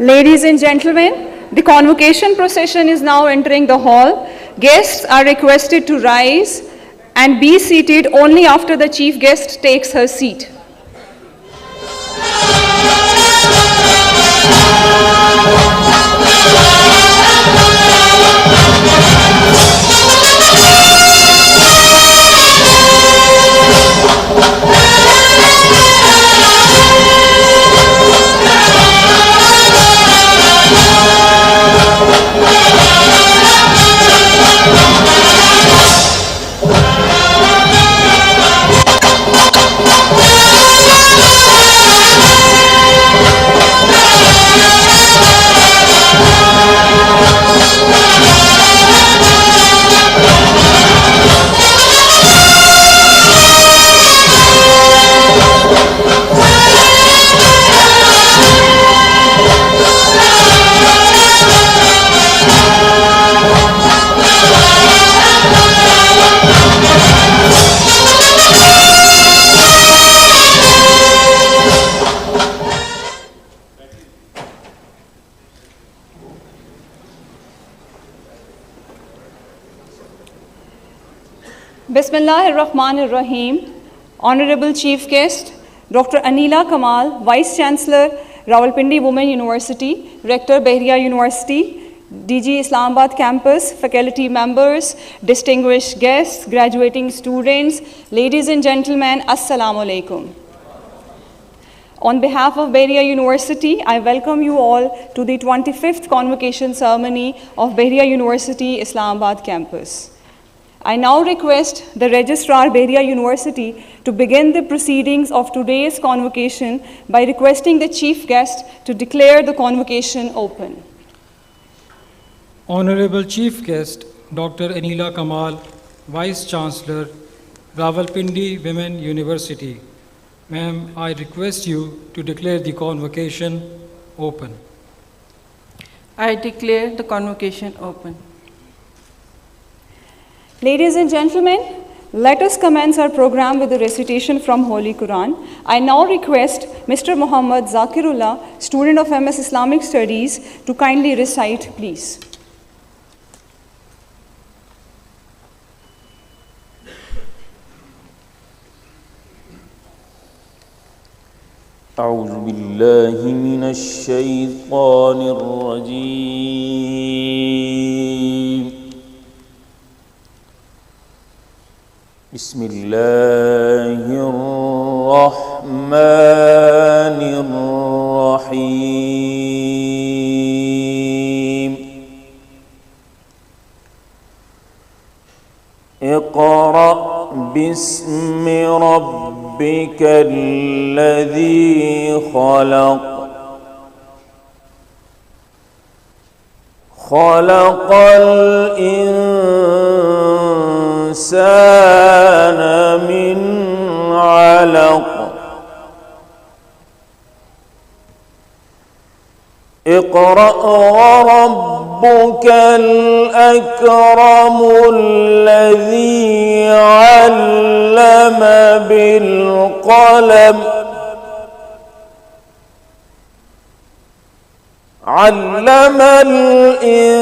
Ladies and gentlemen, the convocation procession is now entering the hall. Guests are requested to rise and be seated only after the chief guest takes her seat. Bismillahir-Rahmanir-Rahim. Honorable Chief Guest, Dr. Anila Kamal, Vice Chancellor, Rawalpindi Women University, Rector Bahria University, DG Islamabad Campus, faculty members, distinguished guests, graduating students, ladies and gentlemen, Assalamu alaikum. On behalf of Bahria University, I welcome you all to the 25th convocation ceremony of Bahria University, Islamabad Campus. I now request the Registrar Bahria University to begin the proceedings of today's convocation by requesting the Chief Guest to declare the convocation open. Honorable Chief Guest, Dr. Anila Kamal, Vice Chancellor, Rawalpindi Women University. Ma'am, I request you to declare the convocation open. I declare the convocation open. Ladies and gentlemen, let us commence our program with a recitation from Holy Quran. I now request Mr. Muhammad Zakirullah, student of MS Islamic Studies, to kindly recite, please. أعوذ بالله من الشيطان الرجيم. بسم الله الرحمن الرحيم. اقرأ باسم ربك الذي خلق. خلق الإنسان من علق. اقرأ وربك الأكرم الذي علم بالقلم. علم الإنسان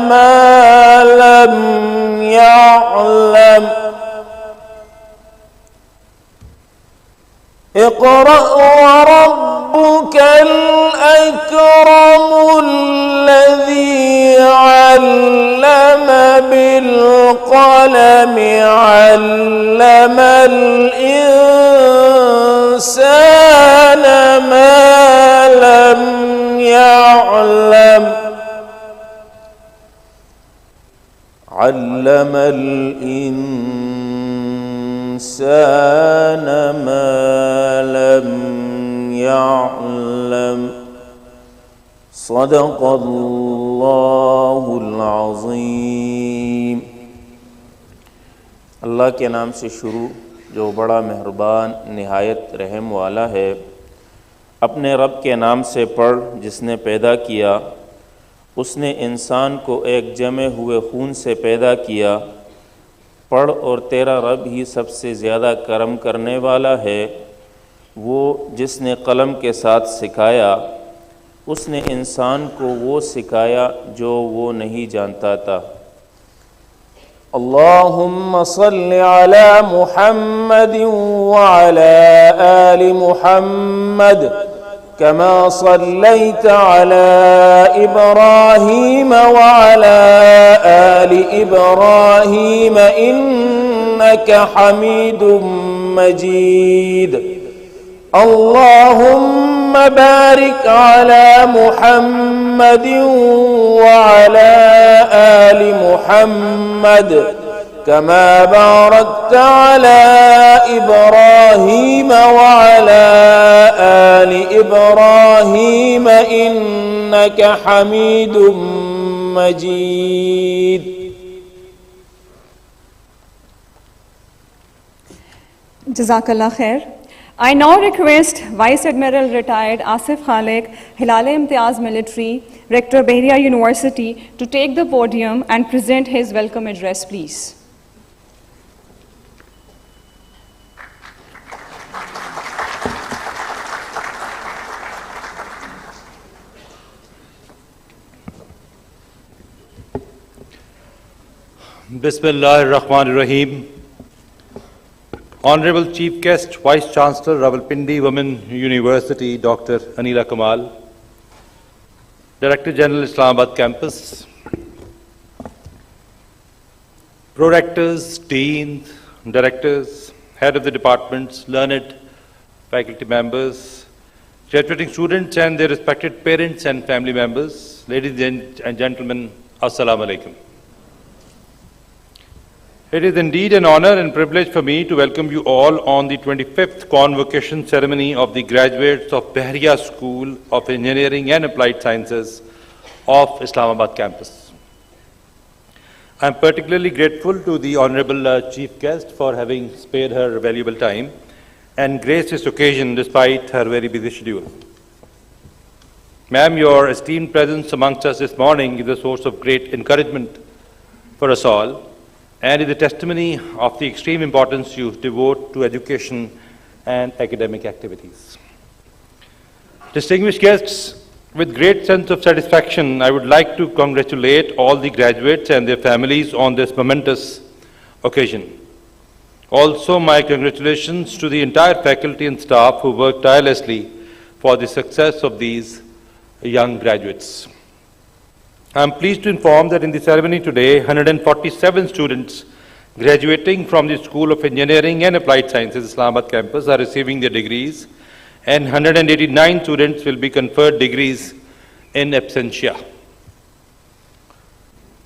ما لم يعلم. اقرأ وربك الأكرم الذي علم بالقلم. علم الإنسان ما لم يعلم. علم الإنسان ما لم يعلم. صدق الله العظيم. अल्लाह के नाम से शुरू जो बड़ा मेहरबान निहायत रहम वाला है। अपने रब के नाम से पढ़ जिसने पैदा किया। उसने इंसान को एक जमे हुए खून से पैदा किया। पढ़ और तेरा रब ही सबसे ज़्यादा करम करने वाला है। वो जिसने कलम के साथ सिखाया, उसने इंसान को वो सिखाया जो वो नहीं जानता था। अल्लाहुम्मा सल्लि अला मुहम्मद व अला आलि मुहम्मद कमा सल्लैत अला इब्राहीम व अला आलि इब्राहीम इन्नका हमीदुम मजीद। अल्लाहुम्मा बारिक अला मुहम्मद व अला आलि मुहम्मद कमा बारकत अला इब्राहीम व अला आलि इब्राहीम इन्नका हमीदुम मजीद। Jazakallah khair. I now request Vice Admiral Retired Asif Khalik, Hilal Imtiaz Military, Rector Bahria University, to take the podium and present his welcome address, please. Bismillahir-Rahmanir-Rahim. Honorable Chief Guest, Vice Chancellor, Rawalpindi Women University, Dr. Anila Kamal, Director General, Islamabad Campus, Prorectors, Deans, Directors, Head of the Departments, learned faculty members, graduating students and their respected parents and family members, ladies and gentlemen, Assalamu Alaikum. It is indeed an honor and privilege for me to welcome you all on the 25th convocation ceremony of the graduates of Bahria School of Engineering and Applied Sciences of Islamabad campus. I am particularly grateful to the Honorable Chief Guest for having spared her valuable time and graced this occasion despite her very busy schedule. Ma'am, your esteemed presence amongst us this morning is a source of great encouragement for us all, and is a testimony of the extreme importance you devote to education and academic activities. Distinguished guests, with great sense of satisfaction, I would like to congratulate all the graduates and their families on this momentous occasion. Also, my congratulations to the entire faculty and staff who worked tirelessly for the success of these young graduates. I am pleased to inform that in the ceremony today, 147 students graduating from the School of Engineering and Applied Sciences, Islamabad campus, are receiving their degrees, and 189 students will be conferred degrees in absentia.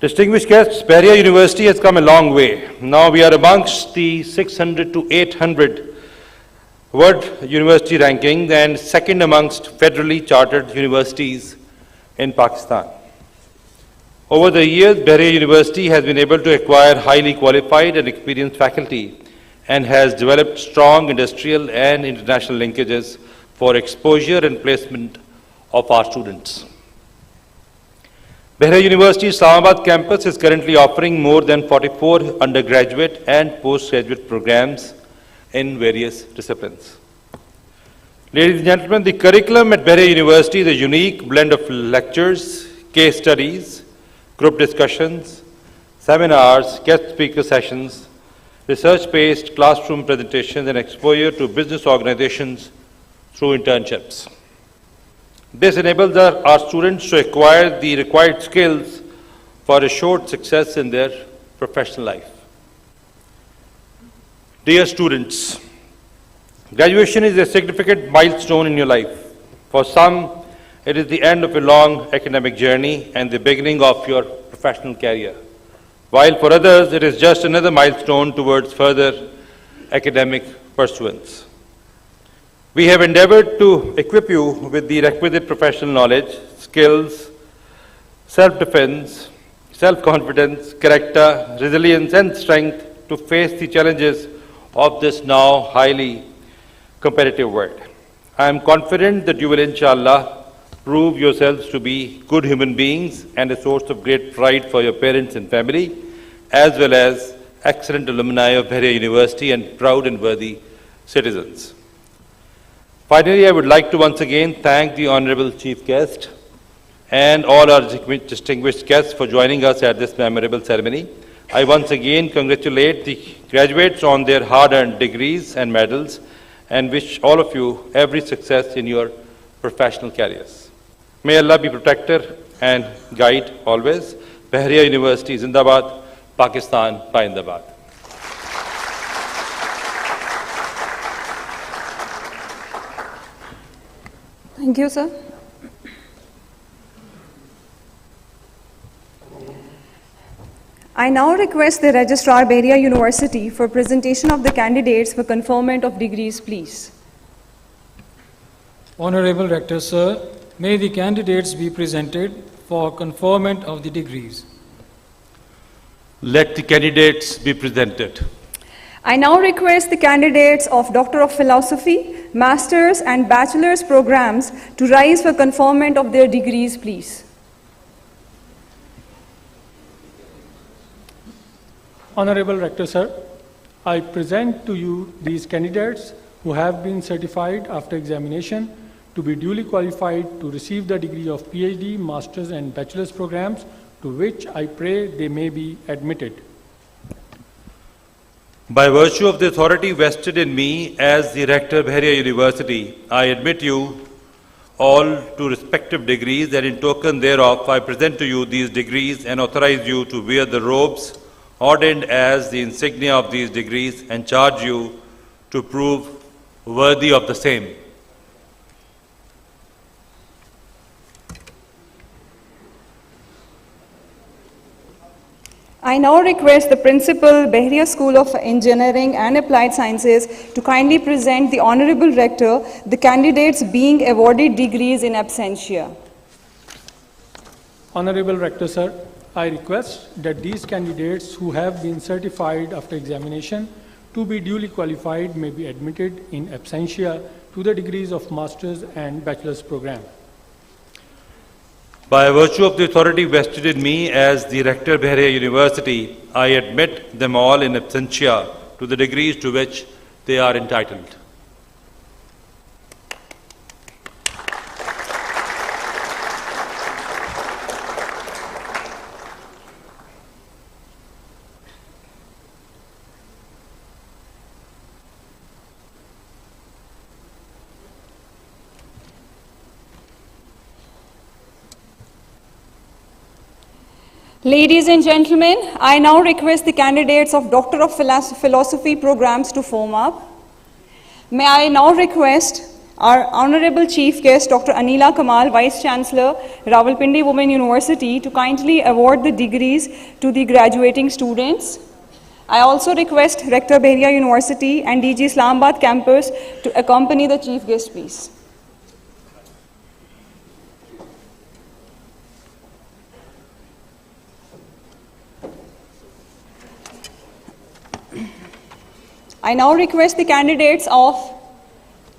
Distinguished guests, Bahria University has come a long way. Now we are amongst the 600 to 800 World University rankings and second amongst federally chartered universities in Pakistan. Over the years, Bahria University has been able to acquire highly qualified and experienced faculty and has developed strong industrial and international linkages for exposure and placement of our students. Bahria University Islamabad campus is currently offering more than 44 undergraduate and postgraduate programs in various disciplines. Ladies and gentlemen, the curriculum at Bahria University is a unique blend of lectures, case studies, group discussions, seminars, guest speaker sessions, research-based classroom presentations, and exposure to business organizations through internships. This enables our students to acquire the required skills for assured success in their professional life. Dear students, graduation is a significant milestone in your life. For some, it is the end of a long academic journey and the beginning of your professional career, while for others, it is just another milestone towards further academic pursuance. We have endeavored to equip you with the requisite professional knowledge, skills, self-defense, self-confidence, character, resilience, and strength to face the challenges of this now highly competitive world. I am confident that you will, inshallah, prove yourselves to be good human beings and a source of great pride for your parents and family, as well as excellent alumni of Bahria University and proud and worthy citizens. Finally, I would like to once again thank the Honorable Chief Guest and all our distinguished guests for joining us at this memorable ceremony. I once again congratulate the graduates on their hard-earned degrees and medals and wish all of you every success in your professional careers. May Allah be protector and guide always. Bahria University, Zindabad, Pakistan, Paindabad. Thank you, sir. I now request the Registrar, Bahria University, for presentation of the candidates for conferment of degrees, please. Honorable Rector, sir, may the candidates be presented for conferment of the degrees. Let the candidates be presented. I now request the candidates of Doctor of Philosophy, Master's and Bachelor's programs to rise for conferment of their degrees, please. Honorable Rector, sir, I present to you these candidates who have been certified after examination to be duly qualified to receive the degree of PhD, Master's and Bachelor's programs, to which I pray they may be admitted. By virtue of the authority vested in me as the Rector of Bahria University, I admit you all to respective degrees, and in token thereof I present to you these degrees and authorize you to wear the robes ordained as the insignia of these degrees and charge you to prove worthy of the same. I now request the Principal, Bahria School of Engineering and Applied Sciences, to kindly present the Honorable Rector the candidates being awarded degrees in absentia. Honorable Rector, sir, I request that these candidates who have been certified after examination to be duly qualified may be admitted in absentia to the degrees of Master's and Bachelor's program. By virtue of the authority vested in me as the Rector of Bahria University, I admit them all in absentia to the degrees to which they are entitled. Ladies and gentlemen, I now request the candidates of Doctor of Philosophy programs to form up. May I now request our Honorable Chief Guest, Dr. Anila Kamal, Vice Chancellor, Rawalpindi Women University, to kindly award the degrees to the graduating students. I also request Rector Bahria University and DG Islamabad campus to accompany the Chief Guest, please. I now request the candidates of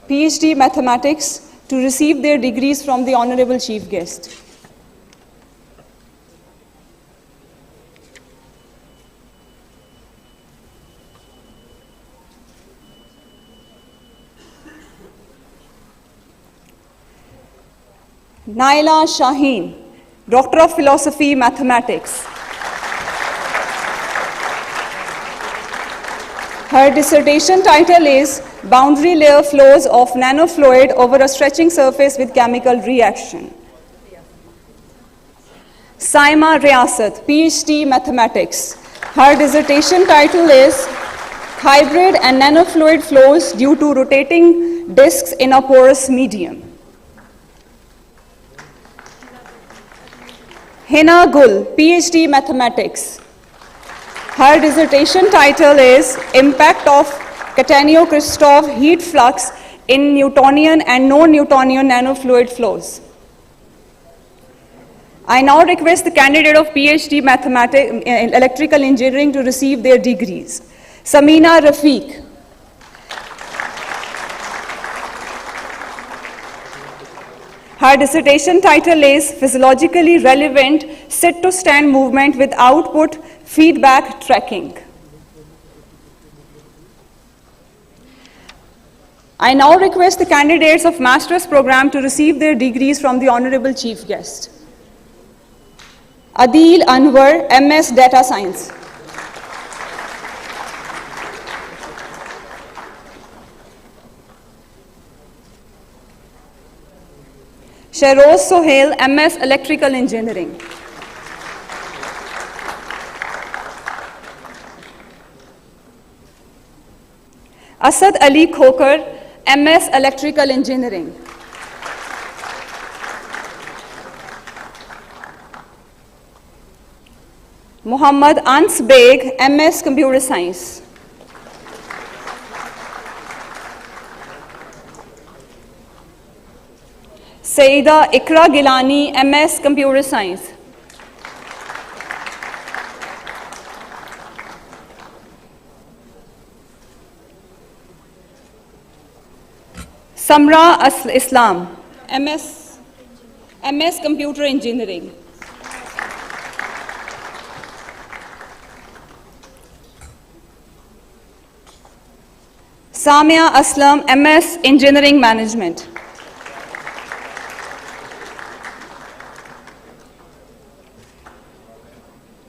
PhD Mathematics to receive their degrees from the Honorable Chief Guest. Naila Shaheen, Doctor of Philosophy, Mathematics. Her dissertation title is Boundary Layer Flows of Nanofluid over a Stretching Surface with Chemical Reaction. Saima Riyasat, PhD Mathematics. Her dissertation title is Hybrid and Nanofluid Flows Due to Rotating Disks in a Porous Medium. Hina Gul, PhD Mathematics. Her dissertation title is Impact of Cataneo-Christoph Heat Flux in Newtonian and Non-Newtonian Nanofluid Flows. I now request the candidate of PhD Electrical Engineering to receive their degrees. Samina Rafiq. Her dissertation title is Physiologically Relevant Sit-to-Stand Movement with Output Feedback Tracking. I now request the candidates of master's program to receive their degrees from the honorable chief guest. Adil Anwar, MS Data Science. Shehroz Sohail, MS Electrical Engineering. Asad Ali Khokar, MS Electrical Engineering. Muhammad Ans Beg, MS Computer Science. Saida Ikra Gilani, MS Computer Science. Samra Islam, MS Computer Engineering. Samia Aslam, MS Engineering Management.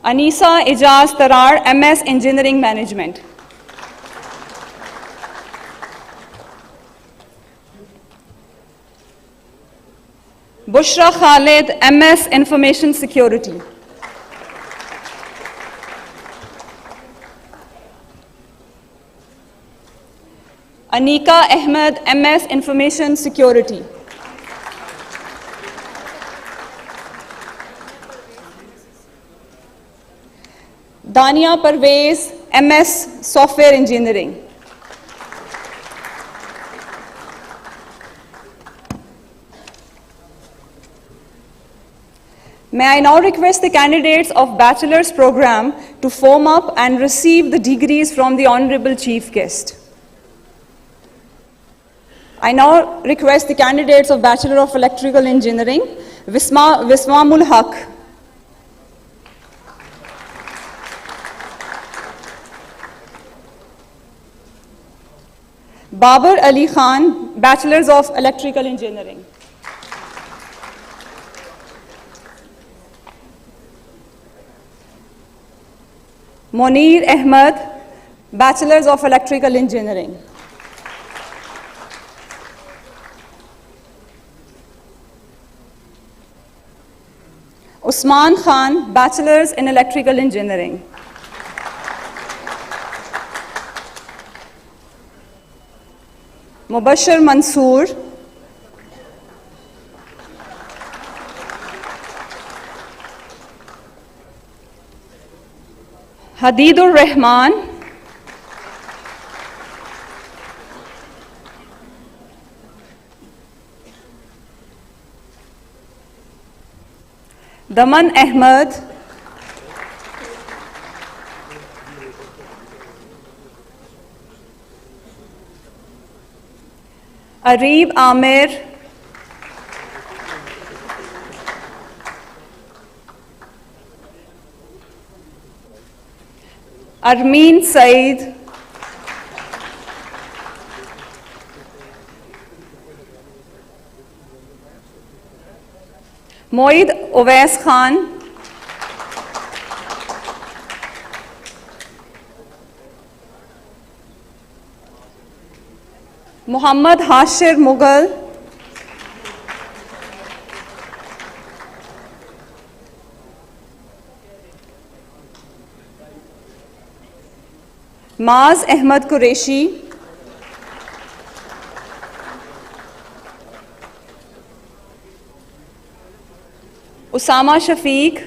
Anisa Ijaz Tarar, MS Engineering Management. Bushra Khalid, MS Information Security. Anika Ahmed, MS Information Security. Dania Parvez, MS Software Engineering. May I now request the candidates of bachelor's program to form up and receive the degrees from the honorable chief guest. I now request the candidates of Bachelor of Electrical Engineering, Viswamul Haq. Babar Ali Khan, Bachelors of Electrical Engineering. Monir Ahmed, Bachelors of Electrical Engineering. Usman Khan, Bachelors in Electrical Engineering. Mubashir Mansoor. Hadidur Rahman. Daman Ahmed. Arib Amir. Armin Said. Moid Owais Khan. Muhammad Hashir Mughal. Maaz Ahmed Qureshi. Usama Shafiq.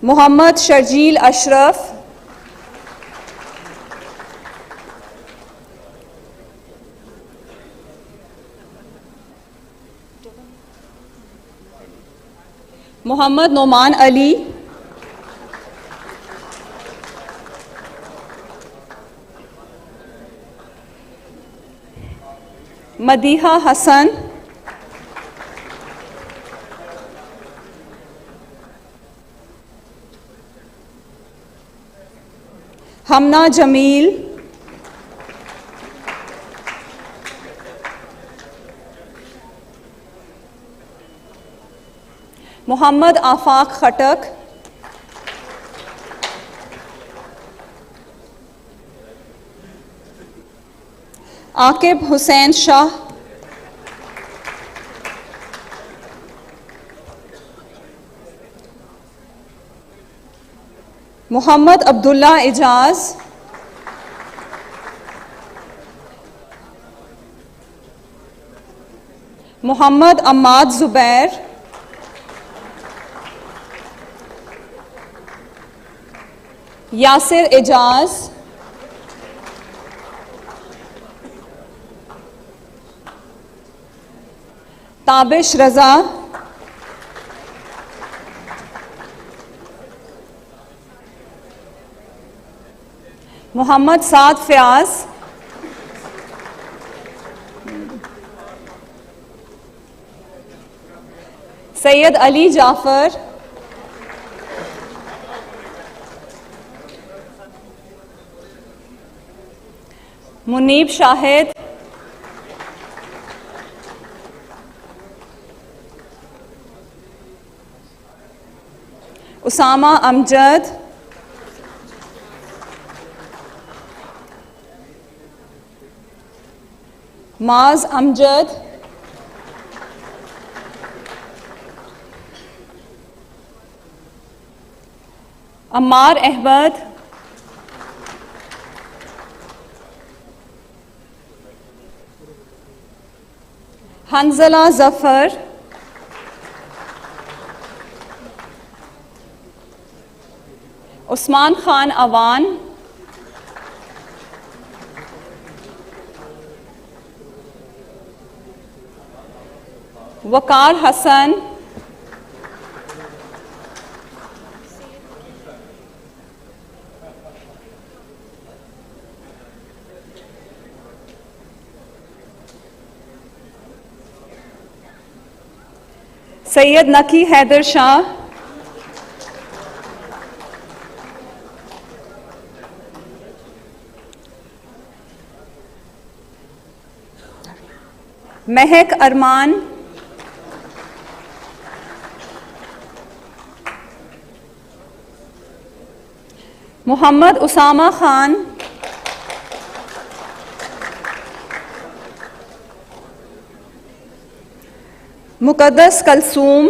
Muhammad Sharjeel Ashraf. Muhammad Noman Ali. Madiha Hassan. हमना जमील, मोहम्मद आफाक खटक, आकिब हुसैन शाह, मोहम्मद अब्दुल्ला एजाज, मोहम्मद अम्माद जुबैर, यासिर एजाज, ताबिश रजा, मोहम्मद साद फयाज, सैयद अली जाफर, मुनीब शाहिद, उसामा अमजद, माज अमजद, अम्मार अहमद, हंजला जफर, उस्मान खान अवान, वकार हसन, सैयद नकी हैदर शाह, महक अरमान, Mohammad Usama Khan, मुकद्दस Kulsoom,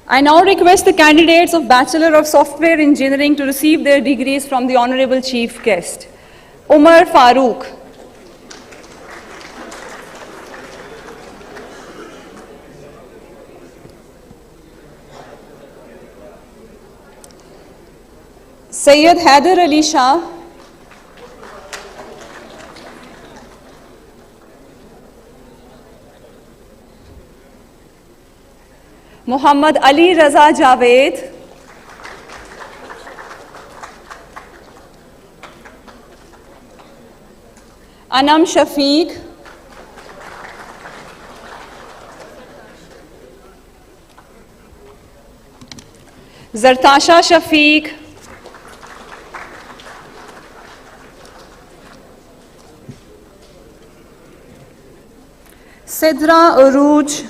I now request the candidates of Bachelor of Software Engineering to receive their degrees from the Honorable Chief Guest. Umar Farooq, Sayyid Haider Ali Shah, Muhammad Ali Raza Javed, Anam Shafiq, Zartasha Shafiq, Sidra Uruj,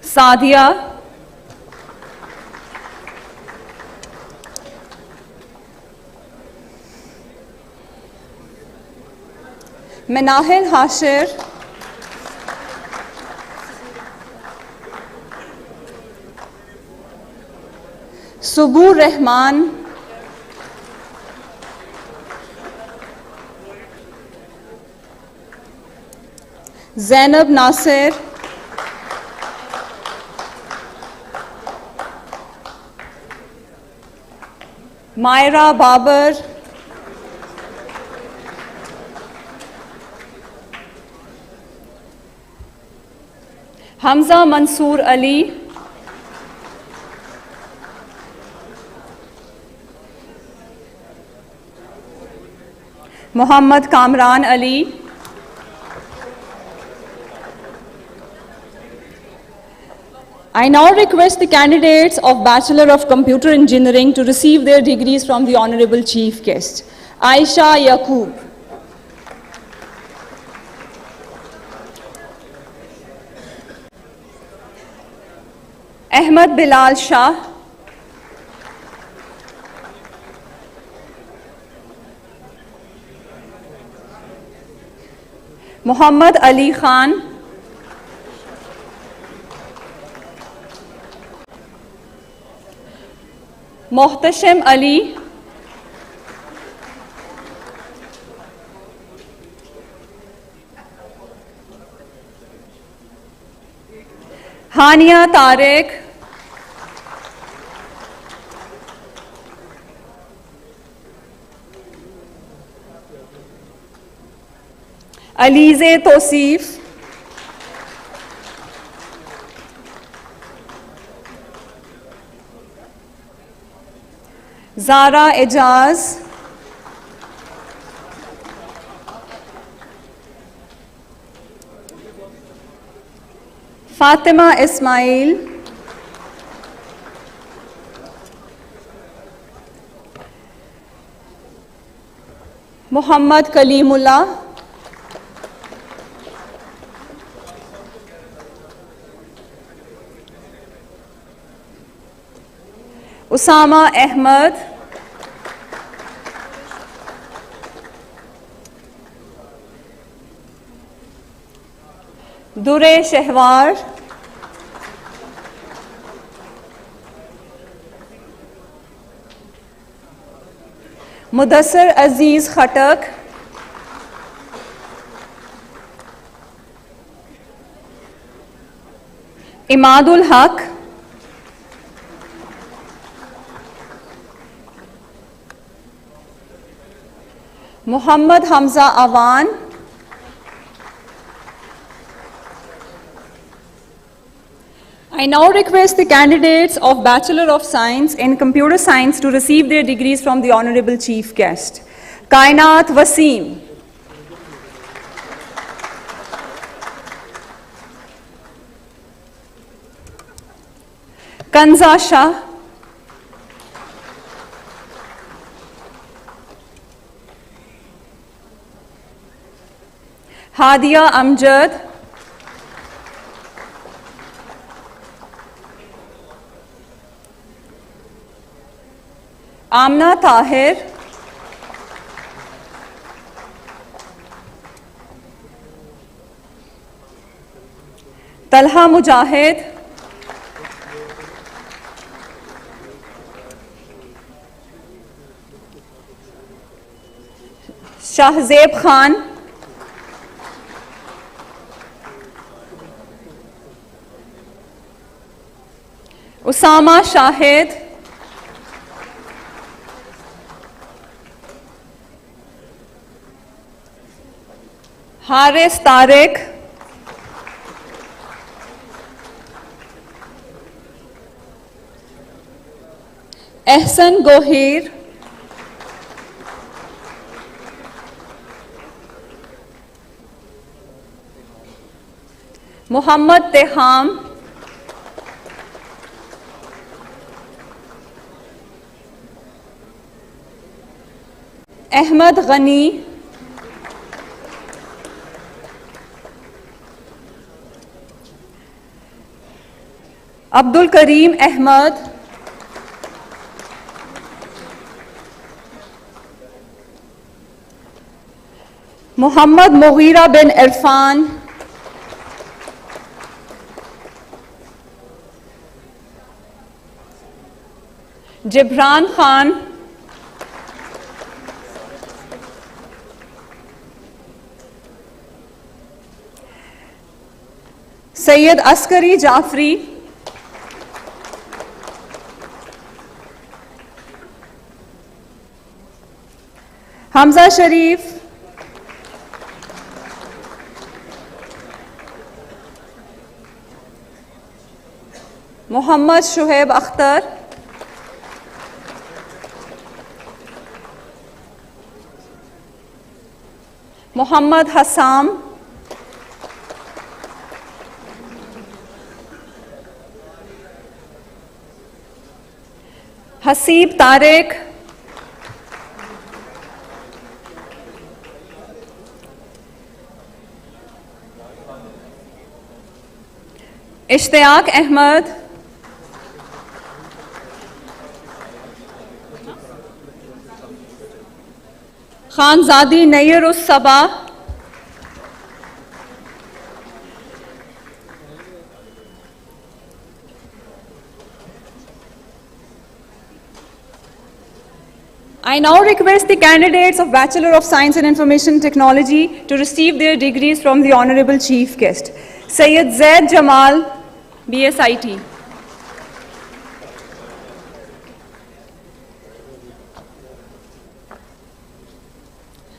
Sadia, Manahil Hashir, सुबूर Rahman, Zainab Nasir, Myra Babar, Hamza Mansoor Ali, Muhammad Kamran Ali, I now request the candidates of Bachelor of Computer Engineering to receive their degrees from the Honorable Chief Guest. Aisha Yaqub, Ahmed Bilal Shah, Muhammad Ali Khan, Muhtashim Ali, Hania Tariq, Alize Tosif, Zara Ejaz, Fatima Ismail, Muhammad Kalimullah, Usama Ahmed, Dure Shehwar, Mudassir Aziz Khatak, Imadul Haq, Muhammad Hamza Awan, I now request the candidates of Bachelor of Science in Computer Science to receive their degrees from the Honorable Chief Guest. Kainat Wasim, Kanza Shah, Hadia Amjad, Amna Tahir, Talha Mujahid, Shahzeb Khan, Usama Shahid, Haris Tariq, Ehsan Gohir, Muhammad Teham, Ahmad Ghani, Abdul Kareem Ahmed, Muhammad Mughira bin Irfan, Jibran Khan, Sayyid Askari Jafri, Hamza Sharif, Muhammad Shoaib Akhtar, Muhammad Hassam, Hasib Tariq, Ishtiyaq Ahmed, Khanzadi Nayyirus Sabah, I now request the candidates of Bachelor of Science in Information Technology to receive their degrees from the Honorable Chief Guest. Sayyid Zaid Jamal, BSIT.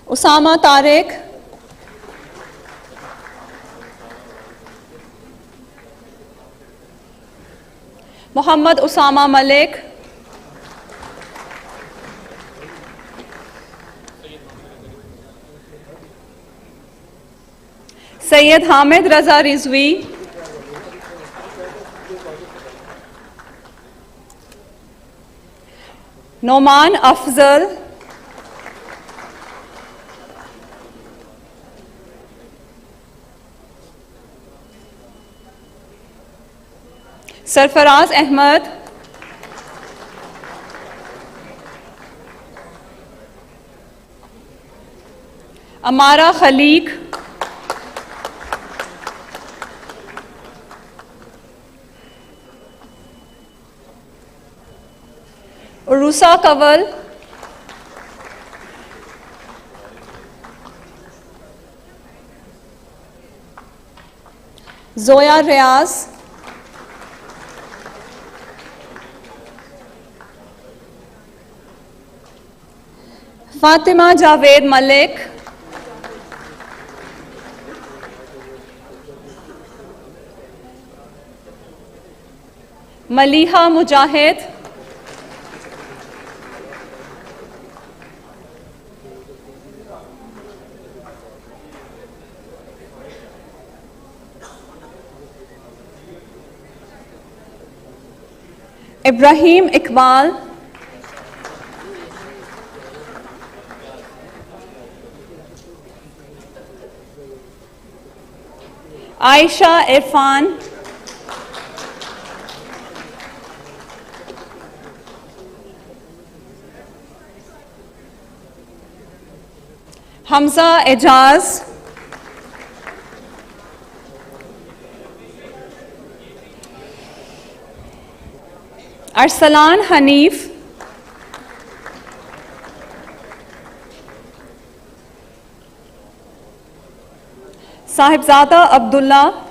Usama Tariq, Muhammad Usama Malik, Sayyid Hamid Raza Rizvi, Noman Afzal, Sarfaraz Ahmed, Amara Khaliq, Urusa Kawal, Zoya Riaz, Fatima Javed Malik, Maliha Mujahid, Ibrahim Iqbal, Aisha Irfan, Hamza Ejaz, Arsalan Hanif, Sahibzada Abdullah,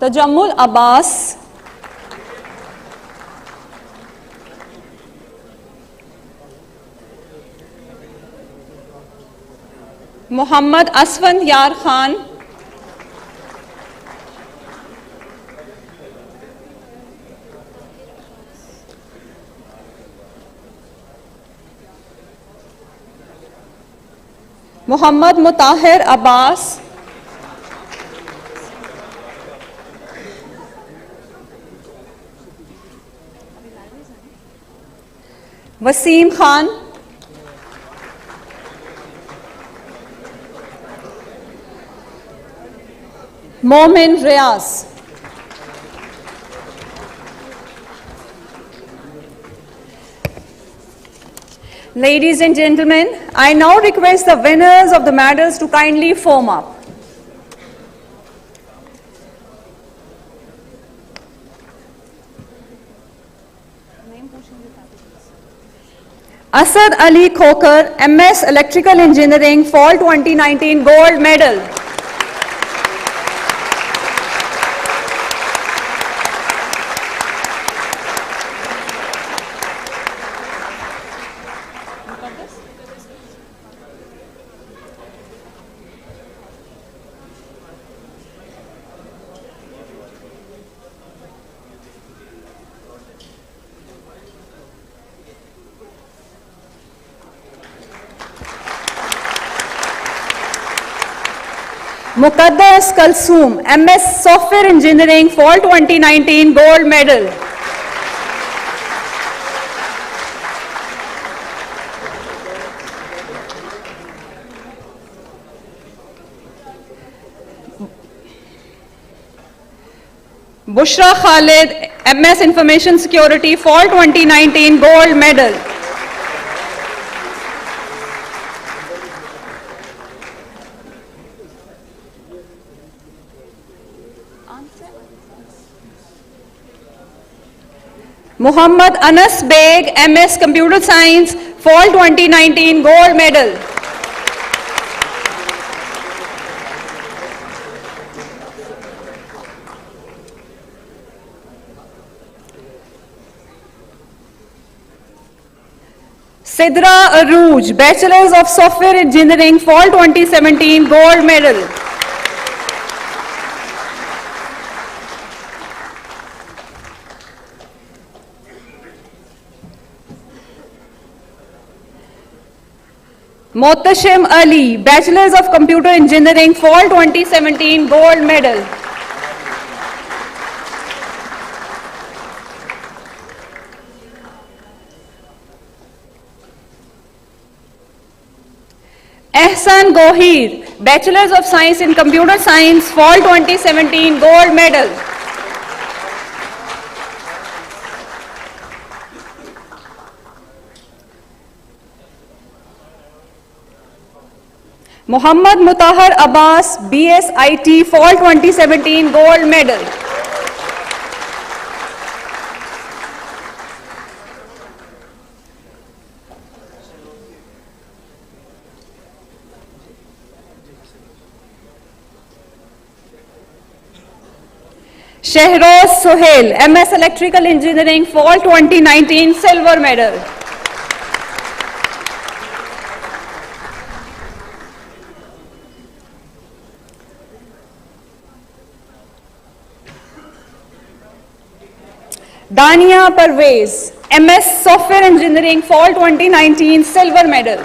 Tajammul Abbas, Muhammad Asfand Yar Khan, Muhammad Mutahir Abbas, Wasim Khan, Momin Riaz. Ladies and gentlemen, I now request the winners of the medals to kindly form up. Asad Ali Khokar, MS Electrical Engineering, Fall 2019 Gold Medal. Muqaddas Kalsoom, MS Software Engineering, Fall 2019 Gold Medal. Bushra Khalid, MS Information Security, Fall 2019 Gold Medal. Muhammad Anas Beg, MS Computer Science, Fall 2019 Gold Medal. Sidra Arooj, Bachelors of Software Engineering, Fall 2017 Gold Medal. Mohtashim Ali, Bachelors of Computer Engineering, Fall 2017 Gold Medal. Ehsan Gohir, Bachelors of Science in Computer Science, Fall 2017 Gold Medal. Muhammad Mutahar Abbas, BSIT, Fall 2017 Gold Medal. Shehroz Sohail, MS Electrical Engineering, Fall 2019 Silver Medal. Dania Parvez, MS Software Engineering, Fall 2019 Silver Medal.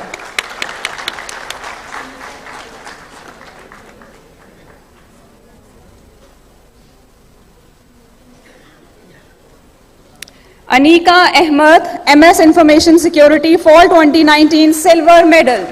Anika Ahmed, MS Information Security, Fall 2019 Silver Medal.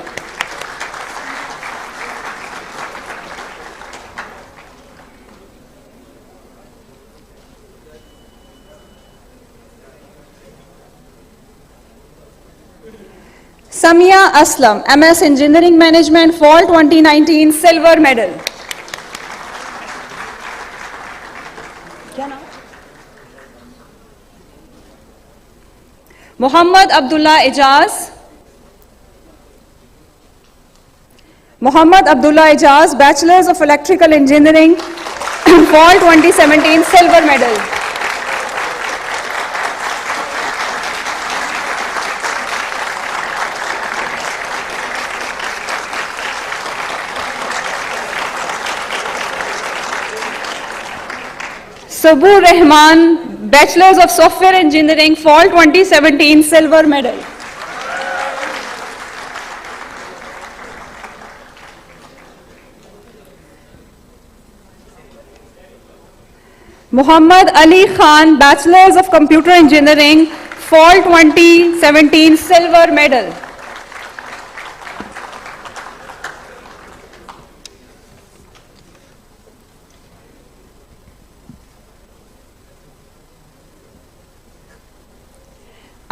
Samia Aslam, MS Engineering Management, Fall 2019 Silver Medal. Muhammad Abdullah Ijaz. Muhammad Abdullah Ijaz, Bachelors of Electrical Engineering, Fall 2017 Silver Medal. Sabur Rahman, Bachelors of Software Engineering, Fall 2017 Silver Medal. Muhammad Ali Khan, Bachelors of Computer Engineering, Fall 2017 Silver Medal.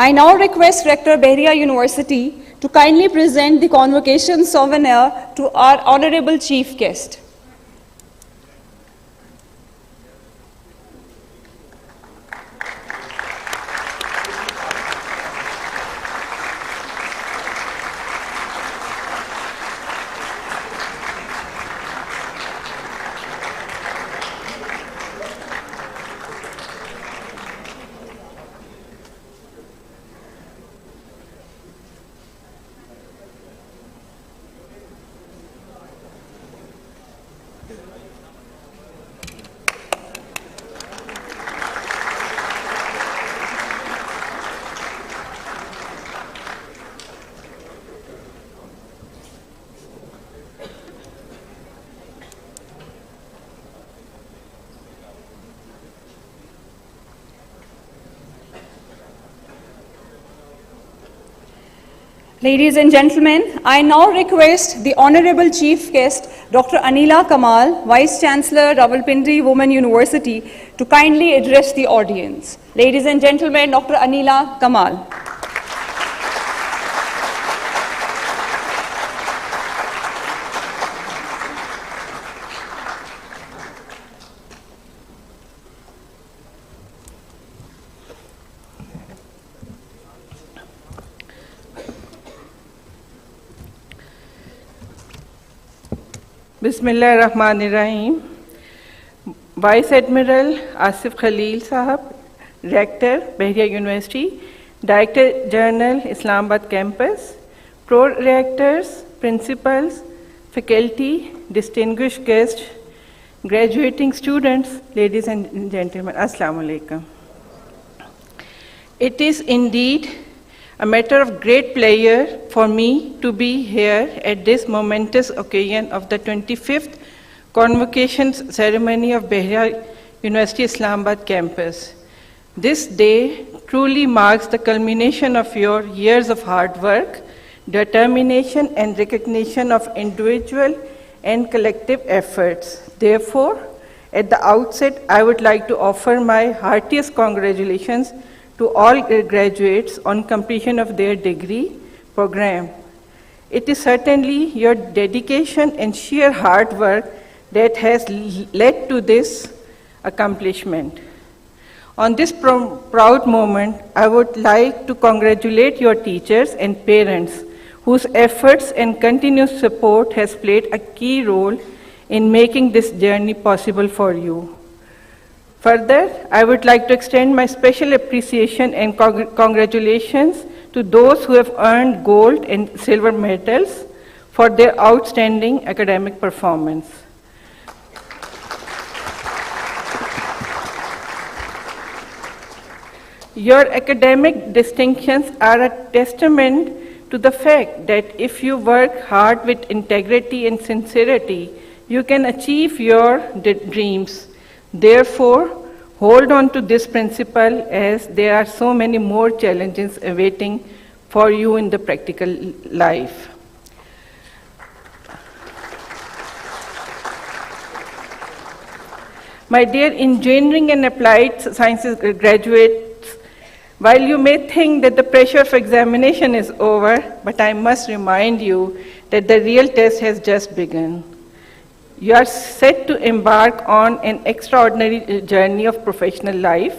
I now request Rector Bahria University to kindly present the convocation souvenir to our Honorable Chief Guest. Ladies and gentlemen, I now request the Honorable Chief Guest, Dr. Anila Kamal, Vice Chancellor, Rawalpindi Women University, to kindly address the audience. Ladies and gentlemen, Dr. Anila Kamal. Bismillah ar-Rahman ar-Rahim. Vice Admiral Asif Khalil Sahab, Rector, Bahria University, Director General, Islamabad Campus, Pro-Rectors, Principals, Faculty, distinguished guests, graduating students, ladies and gentlemen, Assalamu alaikum. It is indeed a matter of great pleasure for me to be here at this momentous occasion of the 25th convocation ceremony of Bahria University Islamabad campus. This day truly marks the culmination of your years of hard work, determination, and recognition of individual and collective efforts. Therefore, at the outset, I would like to offer my heartiest congratulations to all graduates on completion of their degree program. It is certainly your dedication and sheer hard work that has led to this accomplishment. On this proud moment, I would like to congratulate your teachers and parents whose efforts and continuous support has played a key role in making this journey possible for you. Further, I would like to extend my special appreciation and congratulations to those who have earned gold and silver medals for their outstanding academic performance. Your academic distinctions are a testament to the fact that if you work hard with integrity and sincerity, you can achieve your dreams. Therefore, hold on to this principle as there are so many more challenges awaiting for you in the practical life. My dear engineering and applied sciences graduates, while you may think that the pressure of examination is over, but I must remind you that the real test has just begun. You are set to embark on an extraordinary journey of professional life,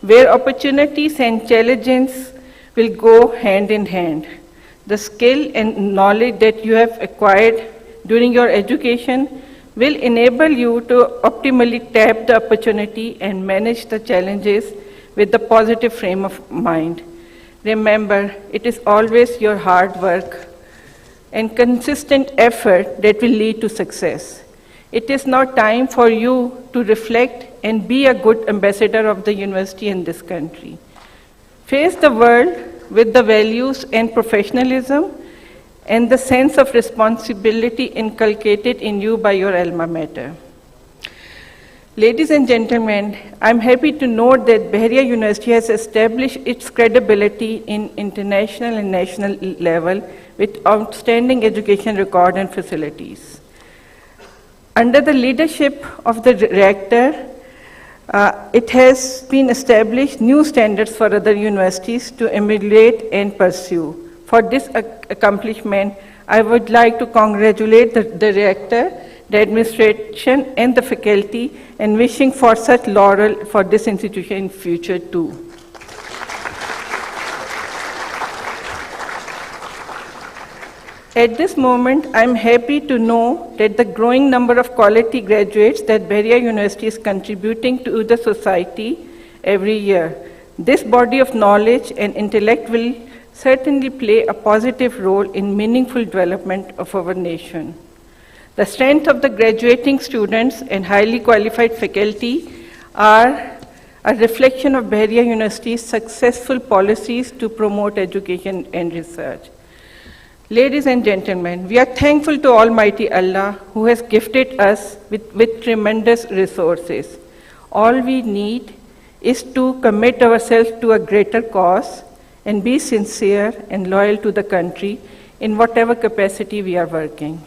where opportunities and challenges will go hand in hand. The skill and knowledge that you have acquired during your education will enable you to optimally tap the opportunity and manage the challenges with the positive frame of mind. Remember, it is always your hard work and consistent effort that will lead to success. It is now time for you to reflect and be a good ambassador of the university in this country. Face the world with the values and professionalism and the sense of responsibility inculcated in you by your alma mater. Ladies and gentlemen, I'm happy to note that Bahria University has established its credibility in international and national level with outstanding education record and facilities. Under the leadership of the rector, it has been established new standards for other universities to emulate and pursue. For this accomplishment, I would like to congratulate the rector, the administration, and the faculty, and wishing for such laurel for this institution in future too. At this moment, I'm happy to know that the growing number of quality graduates that Bahria University is contributing to the society every year. This body of knowledge and intellect will certainly play a positive role in meaningful development of our nation. The strength of the graduating students and highly qualified faculty are a reflection of Bahria University's successful policies to promote education and research. Ladies and gentlemen, we are thankful to Almighty Allah who has gifted us with tremendous resources. All we need is to commit ourselves to a greater cause and be sincere and loyal to the country in whatever capacity we are working.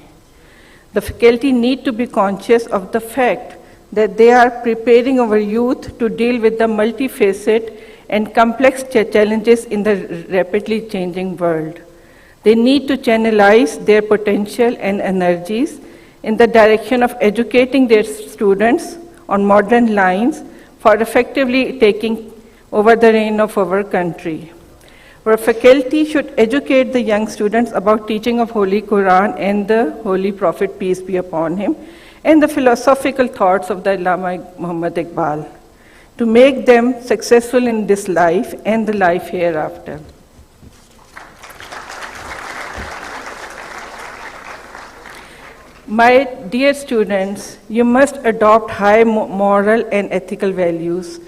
The faculty need to be conscious of the fact that they are preparing our youth to deal with the multifaceted and complex challenges in the rapidly changing world. They need to channelize their potential and energies in the direction of educating their students on modern lines for effectively taking over the reign of our country. Our faculty should educate the young students about teaching of Holy Quran and the Holy Prophet, peace be upon him, and the philosophical thoughts of the Allama Muhammad Iqbal, to make them successful in this life and the life hereafter. My dear students, you must adopt high moral and ethical values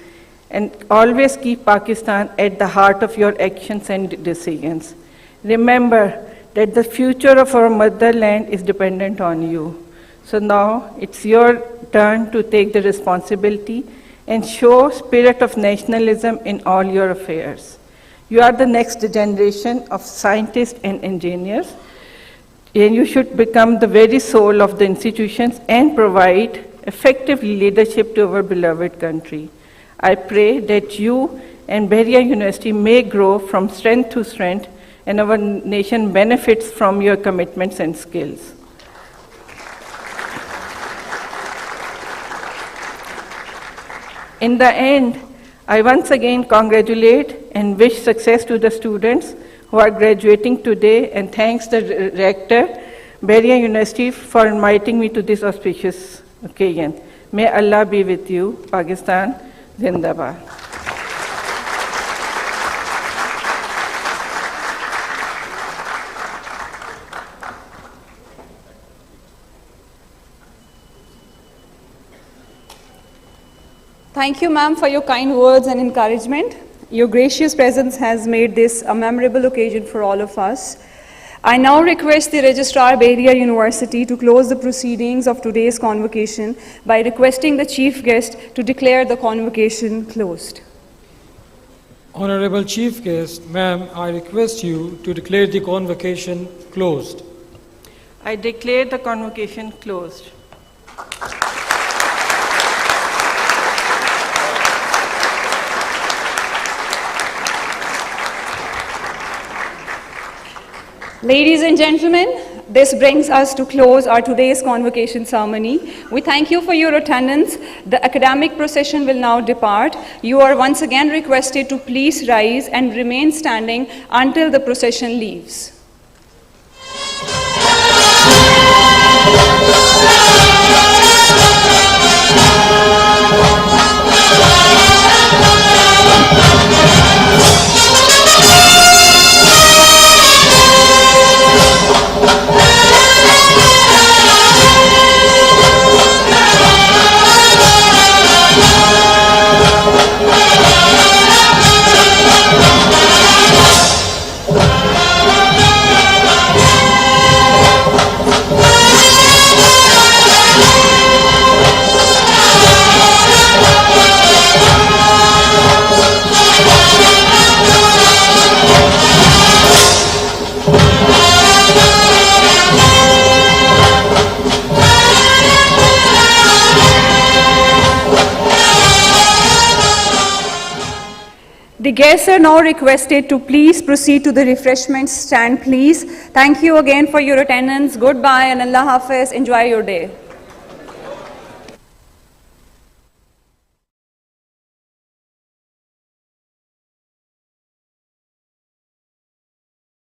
and always keep Pakistan at the heart of your actions and decisions. Remember that the future of our motherland is dependent on you. So now it's your turn to take the responsibility and show spirit of nationalism in all your affairs. You are the next generation of scientists and engineers, and you should become the very soul of the institutions and provide effective leadership to our beloved country. I pray that you and Bahria University may grow from strength to strength, and our nation benefits from your commitments and skills. In the end, I once again congratulate and wish success to the students who are graduating today, and thanks the Rector, Bahria University, for inviting me to this auspicious occasion. May Allah be with you. Pakistan, Zindabad. Thank you, ma'am, for your kind words and encouragement. Your gracious presence has made this a memorable occasion for all of us. I now request the Registrar, Bahria University, to close the proceedings of today's convocation by requesting the Chief Guest to declare the convocation closed. Honorable Chief Guest, ma'am, I request you to declare the convocation closed. I declare the convocation closed. Ladies and gentlemen, this brings us to close our today's convocation ceremony. We thank you for your attendance. The academic procession will now depart. You are once again requested to please rise and remain standing until the procession leaves. The guests are now requested to please proceed to the refreshment stand, please. Thank you again for your attendance. Goodbye and Allah Hafiz. Enjoy your day.